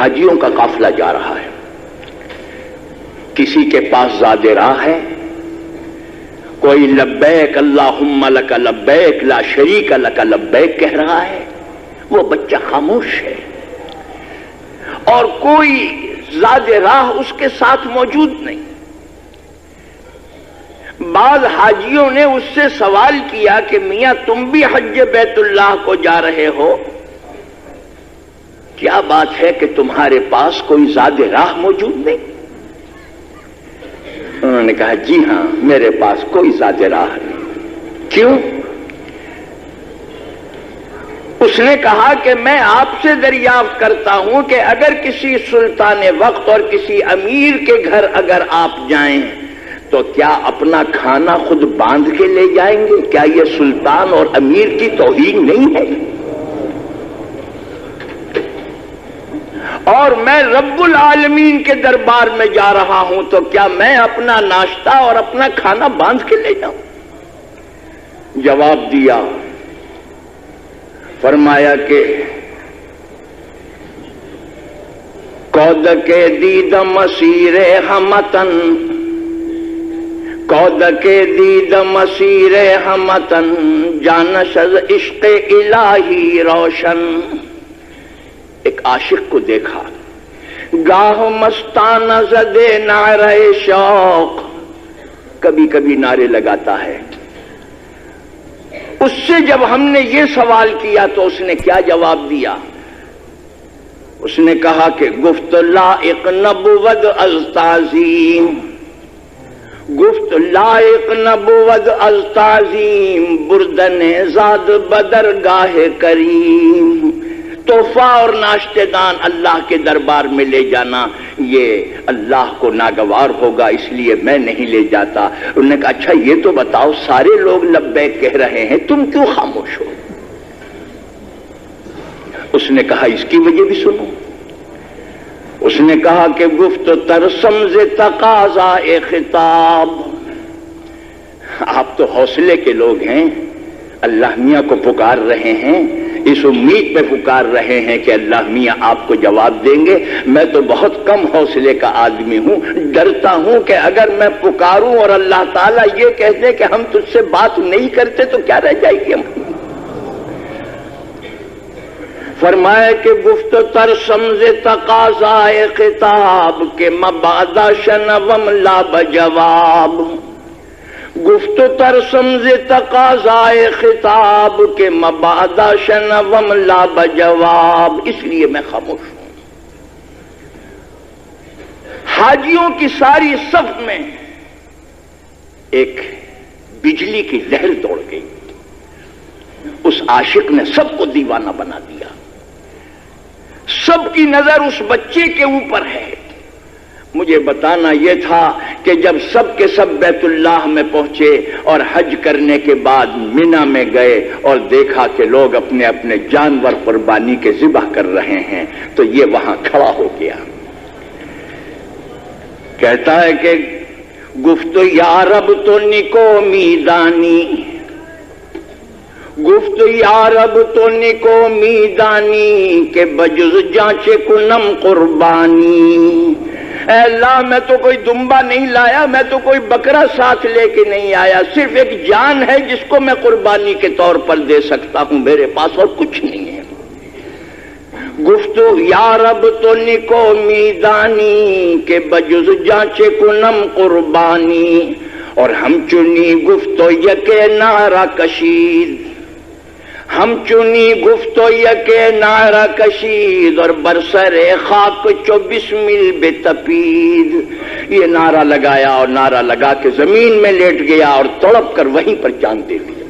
حاجیوں کا قافلہ جا رہا ہے، کسی کے پاس زاد راہ ہے، کوئی لبیک اللہم لک لبیک لا شریک لک لبیک کہہ رہا ہے، وہ بچہ خاموش ہے، اور کوئی زاد راہ اس کے ساتھ موجود نہیں۔ بعض حاجیوں نے اس سے سوال کیا کہ میاں تم بھی حج بیت اللہ کو جا رہے ہو، کیا بات ہے کہ تمہارے پاس کوئی زاد راہ موجود نہیں؟ انہوں نے کہا جی ہاں، میرے پاس کوئی زاد راہ نہیں۔ کیوں؟ اس نے کہا کہ میں آپ سے دریافت کرتا ہوں کہ اگر کسی سلطان وقت اور کسی امیر کے گھر اگر آپ جائیں تو کیا اپنا کھانا خود باندھ کے لے جائیں گے؟ کیا یہ سلطان اور امیر کی توہین نہیں ہے؟ اور میں رب العالمین کے دربار میں جا رہا ہوں تو کیا میں اپنا ناشتہ اور اپنا کھانا باندھ کے لے جاؤں؟ جواب دیا، فرمایا کہ کود کے دید مسیر ہمتن، کود کے دید مسیر ہمتن، جانش از عشق الہی روشن۔ ایک عاشق کو دیکھا، گاہ مستانہ زدے نعرہ شوق، کبھی کبھی نعرے لگاتا ہے۔ اس سے جب ہم نے یہ سوال کیا تو اس نے کیا جواب دیا؟ اس نے کہا کہ گفت لائق نبود از تعظیم، گفت لائق نبود از تعظیم، بردن زاد بدرگاہ کریم۔ تحفہ اور ناشتے دان اللہ کے دربار میں لے جانا یہ اللہ کو ناگوار ہوگا، اس لیے میں نہیں لے جاتا۔ انہوں نے کہا اچھا یہ تو بتاؤ، سارے لوگ لبیک کہہ رہے ہیں، تم کیوں خاموش ہو؟ اس نے کہا اس کی وجہ بھی سنو۔ اس نے کہا کہ گفت ترسمز تقاضا خطاب، آپ تو حوصلے کے لوگ ہیں، اللہ میاں کو پکار رہے ہیں، اس امید پہ پکار رہے ہیں کہ اللہ میاں آپ کو جواب دیں گے۔ میں تو بہت کم حوصلے کا آدمی ہوں، ڈرتا ہوں کہ اگر میں پکاروں اور اللہ تعالیٰ یہ کہہ دے کہ ہم تجھ سے بات نہیں کرتے تو کیا رہ جائے گی ہم۔ فرمایا کہ گفت ترسمز تقاضائے خطاب کے مبادا شنوم لا بجواب، گفت ترسمز تقاضائے خطاب کے مبادا شنوم لا بجواب، اس لیے میں خاموش ہوں۔ حاجیوں کی ساری صف میں ایک بجلی کی لہر دوڑ گئی، اس عاشق نے سب کو دیوانہ بنا دیا، سب کی نظر اس بچے کے اوپر ہے۔ مجھے بتانا یہ تھا کہ جب سب کے سب بیت اللہ میں پہنچے اور حج کرنے کے بعد مینا میں گئے اور دیکھا کہ لوگ اپنے اپنے جانور قربانی کے ذبح کر رہے ہیں تو یہ وہاں کھڑا ہو گیا، کہتا ہے کہ گفت یا رب تو نکو میدانی، گفت یا رب تو نکو میدانی کہ بجز جانچے کنم قربانی۔ اے اللہ میں تو کوئی دمبا نہیں لایا، میں تو کوئی بکرا ساتھ لے کے نہیں آیا، صرف ایک جان ہے جس کو میں قربانی کے طور پر دے سکتا ہوں، میرے پاس اور کچھ نہیں ہے۔ گفتو یا رب تو نکو میدانی کہ بجز جانچے کنم قربانی، اور ہم چنی گفتو یکے نعرہ کشید، ہم چنی گفتو یکے نعرہ کشید، اور برسر خاک چو بسمل بے تپید، یہ نعرہ لگایا اور نعرہ لگا کے زمین میں لیٹ گیا اور تڑپ کر وہیں پر جان دے دیا۔